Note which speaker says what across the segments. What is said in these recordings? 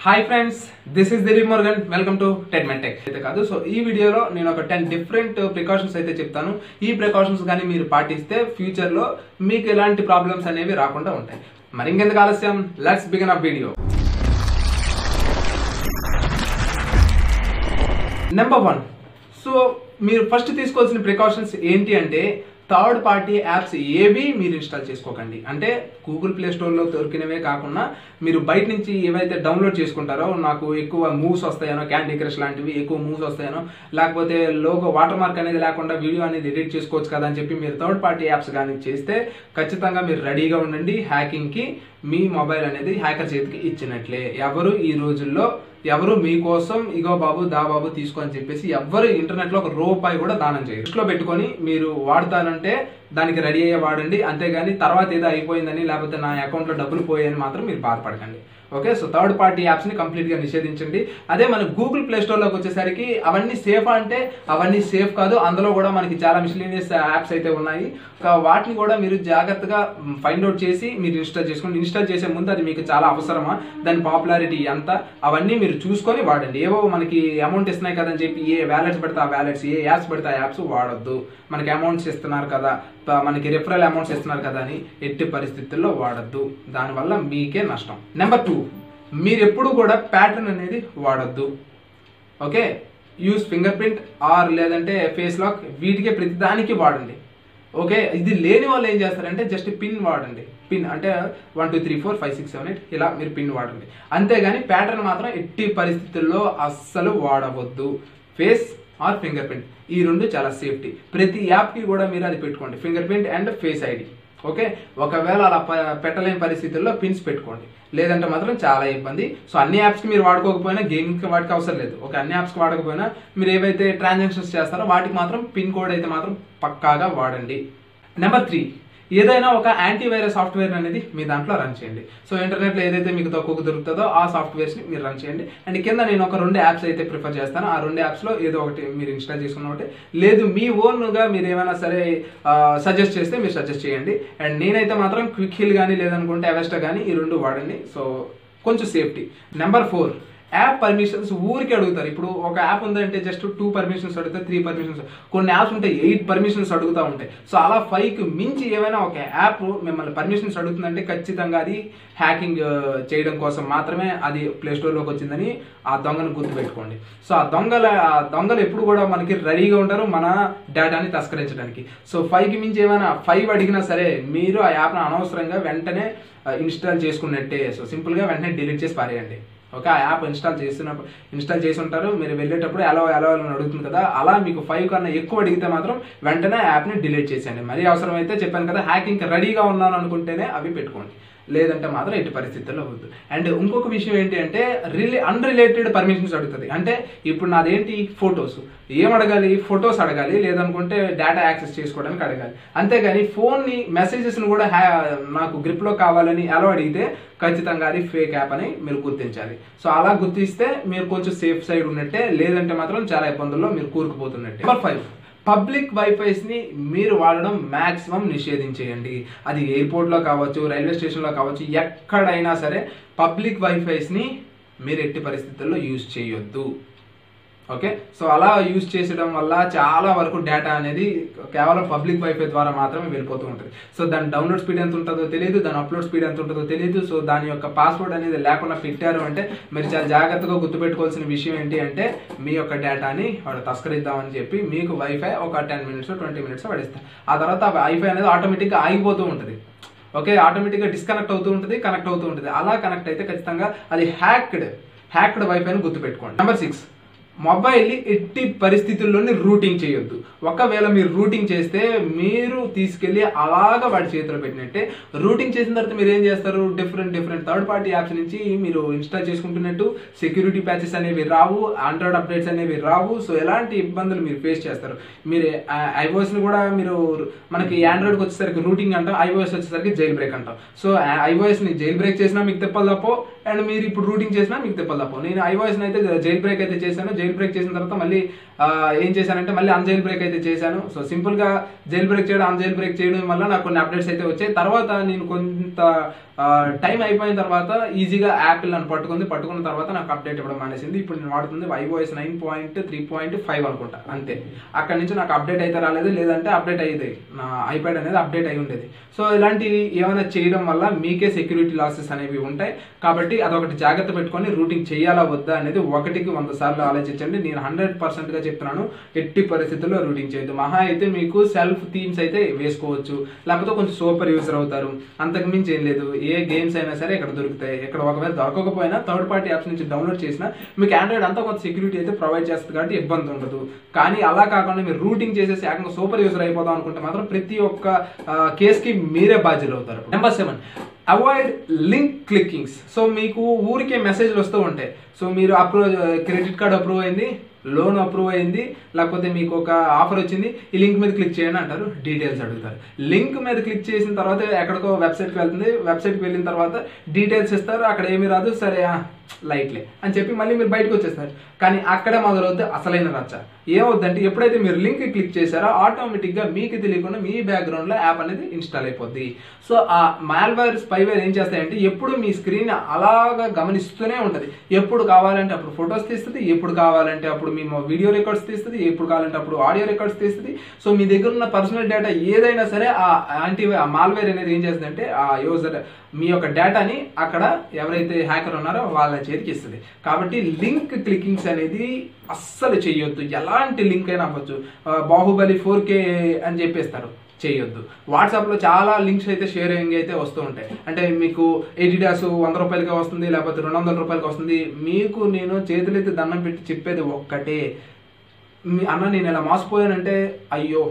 Speaker 1: Hi friends, this is Dileep Morgan. Welcome to TechMeTech. అయితే కాదు, so ఈ వీడియోలో నేను ఒక 10 డిఫరెంట్ ప్రికాషన్స్ అయితే చెప్తాను. ఈ ప్రికాషన్స్ కానీ మీరు పాటిస్తే ఫ్యూచర్లో మీకు ఎలాంటి ప్రాబ్లమ్స్ అనేవి రాకుండా ఉంటాయి. మరి ఇంకెందుకు ఆలస్యం, let's begin up video. Number 1, so మీరు ఫస్ట్ తీసుకోవాల్సిన ప్రికాషన్స్ ఏంటి అంటే థర్డ్ పార్టీ యాప్స్ ఏవి మీరు ఇన్స్టాల్ చేసుకోకండి. అంటే గూగుల్ ప్లే స్టోర్లో దొరికినవే కాకుండా మీరు బయట నుంచి ఏవైతే డౌన్లోడ్ చేసుకుంటారో, నాకు ఎక్కువ మూవ్స్ వస్తాయనో, క్యాండీ క్రష్ లాంటివి ఎక్కువ మూవ్స్ వస్తాయనో, లేకపోతే లోగో వాటర్ మార్క్ అనేది లేకుండా వీడియో అనేది ఎడిట్ చేసుకోవచ్చు కదా అని చెప్పి మీరు థర్డ్ పార్టీ యాప్స్ కానీ చేస్తే ఖచ్చితంగా మీరు రెడీగా ఉండండి. హ్యాకింగ్కి మీ మొబైల్ అనేది హ్యాకర్ చేతికి ఇచ్చినట్లే. ఈ రోజుల్లో ఎవరు మీకోసం ఇగో బాబు దా బాబు తీసుకో అని చెప్పేసి ఎవరు ఇంటర్నెట్ లో ₹1 కూడా దానం చేయరు. దృష్టిలో పెట్టుకొని మీరు వాడతానంటే దానికి రెడీ అయ్యే వాడండి. అంతేగాని తర్వాత ఏదో అయిపోయిందని లేకపోతే నా అకౌంట్ లో డబ్బులు పోయాయని మాత్రం మీరు బాధపడకండి. Okay, so third party apps ని కంప్లీట్ గా నిషేధించండి. అదే మన గూగుల్ ప్లే స్టోర్ లోకి వచ్చేసరికి అవన్నీ సేఫ్ అంటే అవన్నీ సేఫ్ కాదు. అందులో కూడా మనకి చాలా మిస్లీనియస్ యాప్స్ అయితే ఉన్నాయి. వాటిని కూడా మీరు జాగ్రత్తగా ఫైండ్ అవుట్ చేసి మీరు ఇన్స్టాల్ చేసుకోండి. ఇన్స్టాల్ చేసే ముందు అది మీకు చాలా అవసరమా, దాని పాపులారిటీ ఎంత, అవన్నీ మీరు చూసుకొని వాడండి. ఏవో మనకి అమౌంట్ ఇస్తున్నాయి కదని చెప్పి ఏ వ్యాలెట్స్ పెడితే ఆ వ్యాలెట్స్, ఏ యాప్స్ పెడితే ఆ యాప్స్ వాడొద్దు. మనకి అమౌంట్స్ ఇస్తున్నారు కదా, మనకి రిఫరల్ అమౌంట్స్ ఇస్తున్నారు కదా అని ఎట్టి పరిస్థితుల్లో వాడొద్దు. దానివల్ల మీకే నష్టం. నెంబర్ 2, మీరు ఎప్పుడు కూడా ప్యాటర్న్ అనేది వాడొద్దు. Okay, use fingerprint or లేదంటే ఫేస్ లాక్, వీటికే ప్రతిదానికి వాడండి. ఓకే, ఇది లేని వాళ్ళు ఏం చేస్తారంటే జస్ట్ పిన్ వాడండి. పిన్ అంటే 1 2 3 4 5 6 7 8 ఇలా మీరు పిన్ వాడండి. అంతేగాని ప్యాటర్న్ మాత్రం ఎట్టి పరిస్థితుల్లో అస్సలు వాడవద్దు. ఫేస్ ఆర్ ఫింగర్ ప్రింట్, ఈ రెండు చాలా సేఫ్టీ. ప్రతి యాప్కి కూడా మీరు అది పెట్టుకోండి, finger print and face ID. Okay, ఒకవేళ అలా పెట్టలేని పరిస్థితుల్లో పిన్స్ పెట్టుకోండి, లేదంటే మాత్రం చాలా ఇబ్బంది. సో అన్ని యాప్స్కి మీరు వాడుకోకపోయినా గేమింగ్కి వాటికి అవసరం లేదు. ఓకే, అన్ని యాప్స్కి వాడకపోయినా మీరు ఏవైతే ట్రాన్సాక్షన్స్ చేస్తారో వాటికి మాత్రం పిన్ కోడ్ అయితే మాత్రం పక్కాగా వాడండి. నెంబర్ 3, ఏదైనా ఒక యాంటీవైరస్ సాఫ్ట్వేర్ అనేది మీ దాంట్లో రన్ చేయండి. సో ఇంటర్నెట్లో ఏదైతే మీకు తక్కువ దొరుకుతుందో ఆ సాఫ్ట్వేర్స్ని మీరు రన్ చేయండి. అండ్ కింద నేను ఒక 2 యాప్స్ అయితే ప్రిఫర్ చేస్తాను. ఆ 2 యాప్స్లో ఏదో ఒకటి మీరు ఇన్స్టాల్ చేసుకున్న ఒకటి, లేదు మీ ఓన్గా మీరు ఏమైనా సరే సజెస్ట్ చేస్తే మీరు సజెస్ట్ చేయండి. అండ్ నేనైతే మాత్రం క్విక్ హిల్ కానీ లేదనుకుంటే అవెస్టా కానీ ఈ 2 వాడండి. సో కొంచెం సేఫ్టీ. నెంబర్ 4, యాప్ పర్మిషన్స్ ఊరికి అడుగుతారు. ఇప్పుడు ఒక యాప్ ఉందంటే జస్ట్ 2 పర్మిషన్స్ అడుగుతారు, 3 పర్మిషన్స్. కొన్ని యాప్స్ ఉంటాయి 8 పర్మిషన్స్ అడుగుతూ ఉంటాయి. సో అలా 5కి మించి ఏమైనా ఒక యాప్ మిమ్మల్ని పర్మిషన్స్ అడుగుతుందంటే ఖచ్చితంగా అది హ్యాకింగ్ చేయడం కోసం మాత్రమే అది ప్లే స్టోర్లోకి వచ్చిందని ఆ దొంగను గుర్తుపెట్టుకోండి. సో ఆ దొంగలు ఎప్పుడు కూడా మనకి రెడీగా ఉంటారు మన డేటాని తస్కరించడానికి. సో 5కి మించి ఏమైనా 5 అడిగినా సరే మీరు ఆ యాప్ను అనవసరంగా వెంటనే ఇన్స్టాల్ చేసుకున్నట్టే. సో సింపుల్గా వెంటనే డిలీట్ చేసి పారేయండి. ఓకే, ఆ యాప్ ఇన్స్టాల్ చేసి ఉంటారు, మీరు వెళ్ళేటప్పుడు ఎలా అని అడుగుతుంది కదా, అలా మీకు 5 కన్నా ఎక్కువ అడిగితే మాత్రం వెంటనే యాప్ని డిలీట్ చేసేయండి. మరీ అవసరమైతే చెప్పాను కదా, హ్యాకింగ్కి రెడీగా ఉన్నాను అనుకుంటేనే అవి పెట్టుకోండి, లేదంటే మాత్రం ఎట్టి పరిస్థితుల్లో వద్దు. అండ్ ఇంకొక విషయం ఏంటి అంటే అన్రిలేటెడ్ పర్మిషన్స్ అడుగుతుంది. అంటే ఇప్పుడు నాదేంటి ఫొటోస్, ఏం అడగాలి, ఫొటోస్ అడగాలి, లేదనుకుంటే డేటా యాక్సెస్ చేసుకోవడానికి అడగాలి. అంతేగాని ఫోన్ని మెసేజెస్ని కూడా నాకు గ్రిప్లో కావాలని ఎలా అడిగితే ఖచ్చితంగా అది ఫేక్ యాప్ అని మీరు గుర్తించాలి. సో అలా గుర్తిస్తే మీరు కొంచెం సేఫ్ సైడ్ ఉన్నట్టే, లేదంటే మాత్రం చాలా ఇబ్బందుల్లో మీరు కూరుకుపోతున్నట్టే. నెంబర్ 5, పబ్లిక్ వైఫైస్ని మీరు వాడడం మ్యాక్సిమం నిషేధించేయండి. అది ఎయిర్పోర్ట్లో కావచ్చు, రైల్వే స్టేషన్లో కావచ్చు, ఎక్కడైనా సరే పబ్లిక్ వైఫైస్ని మీరు ఎట్టి పరిస్థితుల్లో యూజ్ చేయొద్దు. ఓకే, సో అలా యూజ్ చేసడం వల్ల చాలా వరకు డేటా అనేది కేవలం పబ్లిక్ వైఫై ద్వారా మాత్రమే వెళ్ళిపోతూ ఉంటుంది. సో దాని డౌన్లోడ్ స్పీడ్ ఎంత ఉంటుందో తెలియదు, దాని అప్లోడ్ స్పీడ్ ఎంత ఉంటుందో తెలియదు. సో దాని యొక్క పాస్వర్డ్ అనేది లేకుండా పెట్టారు అంటే మీరు చాలా జాగ్రత్తగా గుర్తుపెట్టుకోవాల్సిన విషయం ఏంటి అంటే మీ యొక్క డేటాని వాడు తస్కరిద్దామని చెప్పి మీకు వైఫై ఒక 10 మినిట్స్ 20 మినిట్స్ పడిస్తారు. ఆ తర్వాత వైఫై అనేది ఆటోమేటిక్గా ఆగిపోతూ ఉంటుంది. ఓకే, ఆటోమేటిక్గా డిస్కనెక్ట్ అవుతూ ఉంటుంది, కనెక్ట్ అవుతూ ఉంటుంది. అలా కనెక్ట్ అయితే ఖచ్చితంగా అది హ్యాక్డ్ వైఫైని గుర్తుపెట్టుకోండి. నెంబర్ 6, మొబైల్ని ఎట్టి పరిస్థితుల్లోనే రూటింగ్ చేయొద్దు. ఒకవేళ మీరు రూటింగ్ చేస్తే మీరు తీసుకెళ్ళి అలాగ వాడి చేతిలో పెట్టినట్టే. రూటింగ్ చేసిన తర్వాత మీరు ఏం చేస్తారు, డిఫరెంట్ థర్డ్ పార్టీ యాప్స్ నుంచి మీరు ఇన్స్టాల్ చేసుకుంటున్నట్టు సెక్యూరిటీ ప్యాచెస్ అనేవి రావు, ఆండ్రాయిడ్ అప్డేట్స్ అనేవి రావు. సో ఎలాంటి ఇబ్బందులు మీరు ఫేస్ చేస్తారు. మీరు ఐఓఎస్ని కూడా మీరు మనకి ఆండ్రాయిడ్కి వచ్చేసరికి రూటింగ్ అంటాం, ఐఓఎస్ వచ్చేసరికి జైల్ బ్రేక్ అంటాం. సో ఐఓఎస్ని జైల్ బ్రేక్ చేసినా మీకు తిప్పలు తప్పో, అండ్ మీరు ఇప్పుడు రూటింగ్ చేసినా మీకు తిప్పలు తప్పో. నేను ఐఓఎస్ని అయితే జైల్ బ్రేక్ అయితే చేశాను. జైల్ బ్రేక్ చేసిన తర్వాత మళ్ళీ ఏం చేశానంటే మళ్ళీ అన్జైల్ బ్రేక్ అయితే చేశాను. సో సింపుల్గా జైల్ బ్రేక్ చేయడం, అన్జైల్ బ్రేక్ చేయడం వల్ల నాకు కొన్ని అప్డేట్స్ అయితే వచ్చాయి. తర్వాత నేను కొంత టైం అయిపోయిన తర్వాత ఈజీగా యాపిల్ నన్ను పట్టుకున్న తర్వాత నాకు అప్డేట్ ఇవ్వడం మానేసింది. ఇప్పుడు నేను వాడుతుంది iOS 9.3.5 అనుకుంటా, అంతే. అక్కడి నుంచి నాకు అప్డేట్ అయితే రాలేదు, లేదంటే అప్డేట్ అయ్యేది, నా ఐప్యాడ్ అనేది అప్డేట్ అయి ఉండేది. సో ఇలాంటివి ఏమైనా చేయడం వల్ల మీకే సెక్యూరిటీ లాసెస్ అనేవి ఉంటాయి. కాబట్టి అదొకటి జాగ్రత్త పెట్టుకొని రూటింగ్ చేయాలా వద్దా అనేది 1కి 100 సార్లు ఆలోచించండి. నేను 100%గా చెప్తున్నాను, ఎట్టి పరిస్థితుల్లో రూటింగ్ చేయొద్దు. మహా అయితే మీకు సెల్ఫ్ థీమ్స్ అయితే వేసుకోవచ్చు, లేకపోతే కొంచెం సూపర్ యూజర్ అవుతారు, అంతకు మించి ఏం లేదు. ఏ గేమ్స్ అయినా సరే ఇక్కడ దొరుకుతాయి. ఇక్కడ ఒకవేళ దొరకకపోయినా థర్డ్ పార్టీ యాప్స్ నుంచి డౌన్లోడ్ చేసినా మీకు ఆండ్రాయిడ్ అంతా కొంత సెక్యూరిటీ అయితే ప్రొవైడ్ చేస్తుంది కాబట్టి ఇబ్బంది ఉండదు. కానీ అలా కాకుండా మీరు రూటింగ్ చేసేసి ఏకంగా సూపర్ యూజర్ అయిపోదాం అనుకుంటే మాత్రం ప్రతి ఒక్క కేసుకి మీరే బాధ్యులు అవుతారు. Number 7, avoid link clickings. So మీకు ఊరికే మెసేజ్లు వస్తూ ఉంటాయి. సో మీరు క్రెడిట్ కార్డ్ అప్రూవ్ అయింది, లోన్ అప్రూవ్ అయింది, లేకపోతే మీకు ఒక ఆఫర్ వచ్చింది, ఈ లింక్ మీద క్లిక్ చేయండి అంటారు, డీటెయిల్స్ అడుగుతారు. లింక్ మీద క్లిక్ చేసిన తర్వాత ఎక్కడికో వెబ్సైట్కి వెళ్తుంది, వెబ్సైట్కి వెళ్ళిన తర్వాత డీటెయిల్స్ ఇస్తారు, అక్కడ ఏమీ రాదు, సరే లైట్లే అని చెప్పి మళ్ళీ మీరు బయటకు వచ్చేస్తారు. కానీ అక్కడే మొదలవుద్ది అసలైన రచ్చ. ఏమవుద్దంటే ఎప్పుడైతే మీరు లింక్ క్లిక్ చేశారో ఆటోమేటిక్గా మీకు తెలియకుండా మీ బ్యాక్గ్రౌండ్లో యాప్ అనేది ఇన్స్టాల్ అయిపోద్ది. సో ఆ మాల్వేర్ స్పైవేర్ ఏం చేస్తాయంటే ఎప్పుడు మీ స్క్రీన్ అలాగా గమనిస్తూనే ఉంటుంది. ఎప్పుడు కావాలంటే అప్పుడు ఫొటోస్ తీస్తుంది, ఎప్పుడు కావాలంటే అప్పుడు మీ వీడియో రికార్డ్స్ తీస్తుంది, ఎప్పుడు కావాలంటే అప్పుడు ఆడియో రికార్డ్స్ తీస్తుంది. సో మీ దగ్గర ఉన్న పర్సనల్ డేటా ఏదైనా సరే ఆ మాల్వేర్ అనేది ఏం చేస్తుందంటే ఆ యూజర్ మీ యొక్క డేటాని అక్కడ ఎవరైతే హ్యాకర్ ఉన్నారో వాళ్ళ చేతికి ఇస్తుంది. కాబట్టి లింక్ క్లికింగ్స్ అనేది అస్సలు చేయొద్దు. ఎలాంటి లింక్ అయినా అవ్వచ్చు. బాహుబలి 4K అని చెప్పేస్తారు, చేయొద్దు. వాట్సాప్లో చాలా లింక్స్ అయితే షేరింగ్ అయితే వస్తూ ఉంటాయి. అంటే మీకు ఎడిడాస్ 100 రూపాయలకి వస్తుంది, లేకపోతే 200 రూపాయలకి వస్తుంది. మీకు నేను చేతులైతే దండం పెట్టి చెప్పేది ఒక్కటే, అన్న నేను ఇలా మోసపోయానంటే అయ్యో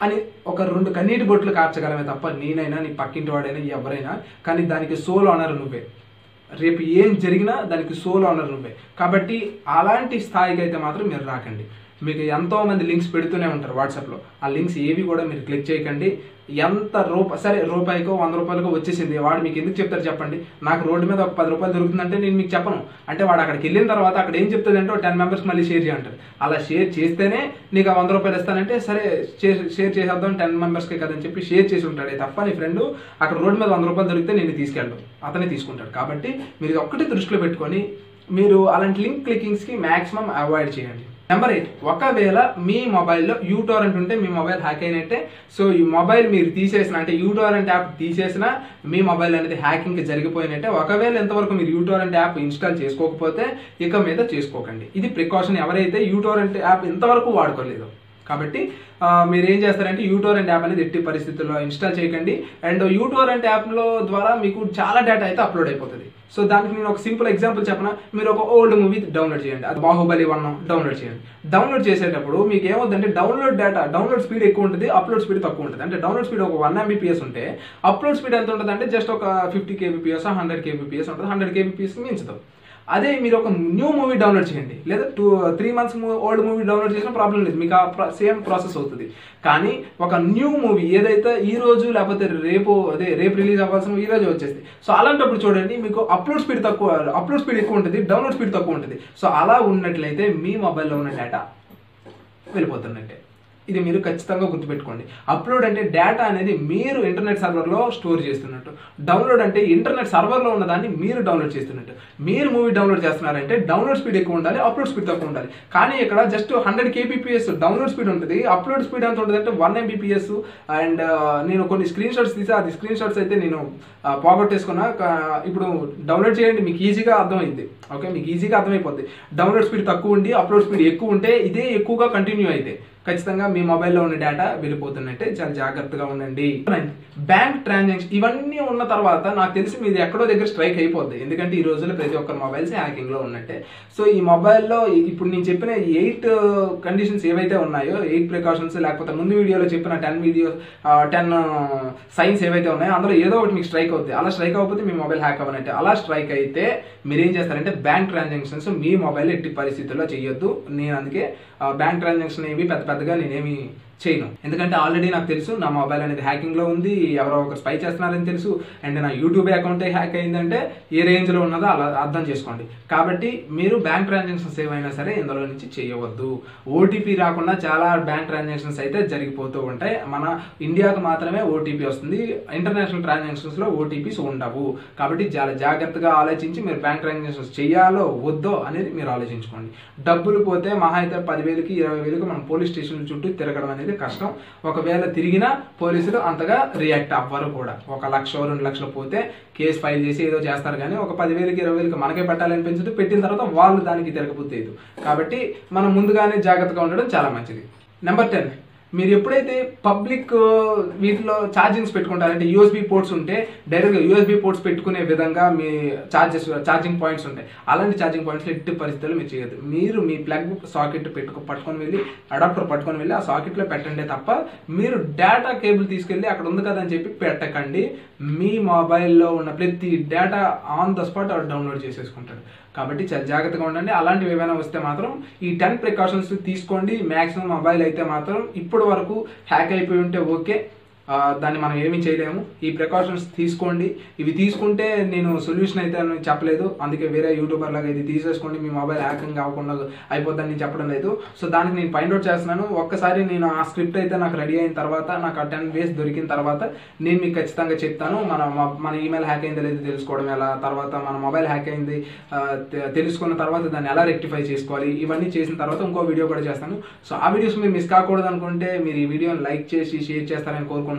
Speaker 1: అని ఒక 2 కన్నీటి బొట్లు కార్చగలమే తప్ప నేనైనా నీ పక్కింటి వాడైనా ఎవరైనా. కానీ దానికి సోల్ ఆనర్ నువ్వే. రేపు ఏం జరిగినా దానికి సోల్ ఆనర్ నువ్వే. కాబట్టి అలాంటి స్థాయికి అయితే మాత్రం మీరు రాకండి. మీకు ఎంతో మంది లింక్స్ పెడుతూనే ఉంటారు వాట్సాప్లో. ఆ లింక్స్ ఏవి కూడా మీరు క్లిక్ చేయకండి. ఎంత సరే రూపాయికో 100 రూపాయలకో వచ్చేసింది, వాడు మీకు ఎందుకు చెప్తారు చెప్పండి? నాకు రోడ్డు మీద ఒక 10 రూపాయలు దొరుకుతుందంటే నేను మీకు చెప్పను. అంటే వాడు అక్కడికి వెళ్ళిన తర్వాత అక్కడ ఏం చెప్తుంది అంటే 10 మెంబర్స్కి మళ్ళీ షేర్ చేయంటారు. అలా షేర్ చేస్తేనే నీకు 100 రూపాయలు ఇస్తానంటే సరే షేర్ చేసేద్దాం 10 మెంబర్స్కి కదని చెప్పి షేర్ చేసి ఉంటాడే తప్ప నీ ఫ్రెండ్ అక్కడ రోడ్డు మీద 100 రూపాయలు దొరికితే నేను తీసుకెళ్ళడం, అతనే తీసుకుంటాడు. కాబట్టి మీరు ఒక్కటి దృష్టిలో పెట్టుకొని మీరు అలాంటి లింక్ క్లికింగ్స్కి మ్యాక్సిమం అవాయిడ్ చేయండి. నెంబర్ 8, ఒకవేళ మీ మొబైల్లో యూటోరెంట్ ఉంటే మీ మొబైల్ హ్యాక్ అయినట్టే. సో ఈ మొబైల్ మీరు తీసేసిన అంటే యూటోరెంట్ యాప్ తీసేసినా మీ మొబైల్ అనేది హ్యాకింగ్ జరిగిపోయినట్టే. ఒకవేళ ఎంతవరకు మీరు యూటోరెంట్ యాప్ ఇన్స్టాల్ చేసుకోకపోతే ఇక మీద చేసుకోకండి. ఇది ప్రికాషన్ ఎవరైతే యూటోరెంట్ యాప్ ఇంతవరకు వాడుకోలేదు. కాబట్టి మీరు ఏం చేస్తారంటే యూటోరెంట్ యాప్ అనేది ఎట్టి పరిస్థితుల్లో ఇన్స్టాల్ చేయకండి. అండ్ యూటోరెంట్ యాప్లో ద్వారా మీకు చాలా డేటా అయితే అప్లోడ్ అయిపోతుంది. సో దానికి నేను ఒక సింపుల్ ఎగ్జాంపుల్ చెప్పనా, మీరు ఒక ఓల్డ్ మూవీ డౌన్లోడ్ చేయండి, అది బాహుబలి 1 డౌన్లోడ్ చేయండి. డౌన్లోడ్ చేసేటప్పుడు మీకు ఏమవుతుందంటే డౌన్లోడ్ స్పీడ్ ఎక్కువ ఉంటుంది, అప్లోడ్ స్పీడ్ తక్కువ ఉంటుంది. అంటే డౌన్లోడ్ స్పీడ్ ఒక 1 Mbps ఉంటే అప్లోడ్ స్పీడ్ ఎంత ఉంటుంది అంటే జస్ట్ ఒక 50 kbps 100 kbps ఉంటుంది. 100 kbps మించుతాం. అదే మీరు ఒక న్యూ మూవీ డౌన్లోడ్ చేయండి, లేదా 3 months ఓల్డ్ మూవీ డౌన్లోడ్ చేసినా ప్రాబ్లం లేదు, మీకు ఆ సేమ్ ప్రాసెస్ అవుతుంది. కానీ ఒక న్యూ మూవీ ఏదైతే ఈ రోజు లేకపోతే రేపు రిలీజ్ అవ్వాల్సిన ఈ రోజు వచ్చేస్తుంది. సో అలాంటప్పుడు చూడండి మీకు అప్లోడ్ స్పీడ్ ఎక్కువ ఉంటుంది, డౌన్లోడ్ స్పీడ్ తక్కువ ఉంటుంది. సో అలా ఉన్నట్లయితే మీ మొబైల్లో ఉన్న డేటా వెళ్ళిపోతున్నట్టే. ఇది మీరు ఖచ్చితంగా గుర్తుపెట్టుకోండి. అప్లోడ్ అంటే డేటా అనేది మీరు ఇంటర్నెట్ సర్వర్లో స్టోర్ చేస్తున్నట్టు, డౌన్లోడ్ అంటే ఇంటర్నెట్ సర్వర్లో ఉన్నదాన్ని మీరు డౌన్లోడ్ చేస్తున్నట్టు. మీరు మూవీ డౌన్లోడ్ చేస్తున్నారంటే డౌన్లోడ్ స్పీడ్ ఎక్కువ ఉండాలి, అప్లోడ్ స్పీడ్ తక్కువ ఉండాలి. కానీ ఇక్కడ జస్ట్ 100 kbps డౌన్లోడ్ స్పీడ్ ఉంటుంది, అప్లోడ్ స్పీడ్ ఎంత ఉంటుంది అంటే 1 Mbps. అండ్ నేను కొన్ని స్క్రీన్ షాట్స్ తీసి అది స్క్రీన్ షాట్స్ అయితే నేను పోగొట్టేసుకున్నా. ఇప్పుడు డౌన్లోడ్ చేయండి, మీకు ఈజీగా అర్థమైంది. ఓకే, మీకు ఈజీగా అర్థమైపోద్ది. డౌన్లోడ్ స్పీడ్ తక్కువ ఉండి అప్లోడ్ స్పీడ్ ఎక్కువ ఉంటే ఇదే ఎక్కువగా కంటిన్యూ అయితే ఖచ్చితంగా మీ మొబైల్లో ఉన్న డేటా వెళ్ళిపోతున్నట్టే. చాలా జాగ్రత్తగా ఉండండి. బ్యాంక్ ట్రాన్సాక్షన్ ఇవన్నీ ఉన్న తర్వాత నాకు తెలిసి మీది ఎక్కడో దగ్గర స్ట్రైక్ అయిపోద్ది. ఎందుకంటే ఈ రోజుల్లో ప్రతి ఒక్కరి మొబైల్స్ హ్యాకింగ్లో ఉన్నట్టే. సో ఈ మొబైల్లో ఇప్పుడు నేను చెప్పిన 8 కండిషన్స్ ఏవైతే ఉన్నాయో, 8 ప్రికాషన్స్, లేకపోతే ముందు వీడియోలో చెప్పిన 10 సైన్స్ ఏవైతే ఉన్నాయో అందులో ఏదో ఒకటి మీకు స్ట్రైక్ అవుతుంది. అలా స్ట్రైక్ అవ్వకపోతే మీ మొబైల్ హ్యాక్ అవ్వనట్టే. అలా స్ట్రైక్ అయితే మీరు ఏం చేస్తారంటే బ్యాంక్ ట్రాన్సాక్షన్స్ మీ మొబైల్ ఎట్టి పరిస్థితుల్లో చేయొద్దు. నేను అందుకే బ్యాంక్ ట్రాన్సాక్షన్ ఏవి పెద్దగా నేనేమి చేయను. ఎందుకంటే ఆల్రెడీ నాకు తెలుసు నా మొబైల్ అనేది హ్యాకింగ్ లో ఉంది, ఎవరో ఒకరు స్పై చేస్తున్నారని తెలుసు, అండ్ నా యూట్యూబ్ అకౌంట్ హ్యాక్ అయిందంటే ఏ రేంజ్ లో ఉన్నదో అలా అర్థం చేసుకోండి. కాబట్టి మీరు బ్యాంక్ ట్రాన్సాక్షన్స్ ఏవైనా సరే ఇందులో నుంచి చేయవద్దు. ఓటీపీ రాకుండా చాలా బ్యాంక్ ట్రాన్సాక్షన్స్ అయితే జరిగిపోతూ ఉంటాయి. మన ఇండియాకు మాత్రమే ఓటీపీ వస్తుంది, ఇంటర్నేషనల్ ట్రాన్సాక్షన్స్ లో ఓటీపీస్ ఉండవు. కాబట్టి చాలా జాగ్రత్తగా ఆలోచించి మీరు బ్యాంక్ ట్రాన్సాక్షన్స్ చేయాలో వద్దో అనేది మీరు ఆలోచించుకోండి. డబ్బులు పోతే మహా అయితే 10,000కి 20,000కి మనం పోలీస్ స్టేషన్ చుట్టూ తిరగడం అనేది కష్టం. ఒకవేళ తిరిగినా పోలీసులు అంతగా రియాక్ట్ అవ్వరు కూడా. 1 లక్ష 2 లక్షలు పోతే కేసు ఫైల్ చేసి ఏదో చేస్తారు, కానీ ఒక 10,000కి 20,000కి మనకే పెట్టాలనిపించదు, పెట్టిన తర్వాత వాళ్ళు దానికి తిరగపోతేదు. కాబట్టి మనం ముందుగానే జాగ్రత్తగా ఉండడం చాలా మంచిది. నెంబర్ 10, మీరు ఎప్పుడైతే పబ్లిక్ వీటిలో ఛార్జింగ్స్ పెట్టుకుంటారంటే యూఎస్బీ పోర్ట్స్ ఉంటే డైరెక్ట్గా యూఎస్బీ పోర్ట్స్ పెట్టుకునే విధంగా మీ ఛార్జింగ్ పాయింట్స్ ఉంటాయి. అలాంటి ఛార్జింగ్ పాయింట్స్లో ఎట్టి పరిస్థితుల్లో మీరు చేయొద్దు. మీరు మీ ప్లగ్ సాకెట్ పట్టుకొని వెళ్ళి అడాప్టర్ పట్టుకొని వెళ్ళి ఆ సాకెట్లో పెట్టండి తప్ప మీరు డేటా కేబుల్ తీసుకెళ్ళి అక్కడ ఉంది కదా అని చెప్పి పెట్టకండి. మీ మొబైల్లో ఉన్న ప్రతి data on the spot download చేసేసుకుంటాడు. కాబట్టి చాలా జాగ్రత్తగా ఉండండి. అలాంటివి ఏమైనా వస్తే మాత్రం ఈ 10 ప్రికాషన్స్ తీసుకోండి. మ్యాక్సిమం మొబైల్ అయితే మాత్రం ఇప్పటి వరకు హ్యాక్ అయిపోయి ఉంటే ఓకే, దాన్ని మనం ఏమీ చేయలేము. ఈ ప్రికాషన్స్ తీసుకోండి. ఇవి తీసుకుంటే నేను సొల్యూషన్ అయితే అని చెప్పలేదు, అందుకే వేరే యూట్యూబర్ లాగా ఇది తీసేసుకోండి మీ మొబైల్ హ్యాకింగ్ అవ్వకుండా అయిపోద్దని నేను చెప్పడం లేదు. సో దానికి నేను ఫైండ్ అవుట్ చేస్తున్నాను. ఒక్కసారి నేను ఆ స్క్రిప్ట్ అయితే నాకు రెడీ అయిన తర్వాత, నాకు ఆ 10 ways దొరికిన తర్వాత నేను మీకు ఖచ్చితంగా చెప్తాను. మన ఈమెయిల్ హ్యాక్ అయిందో లేదో తెలుసుకోవడం ఎలా, తర్వాత మన మొబైల్ హ్యాక్ అయింది తెలుసుకున్న తర్వాత దాన్ని ఎలా రెక్టిఫై చేసుకోవాలి, ఇవన్నీ చేసిన తర్వాత ఇంకో వీడియో కూడా చేస్తాను. సో ఆ వీడియోస్ మీరు మిస్ కాకూడదు అనుకుంటే మీరు ఈ వీడియోని లైక్ చేసి షేర్ చేస్తారని కోరుకుంటున్నాను.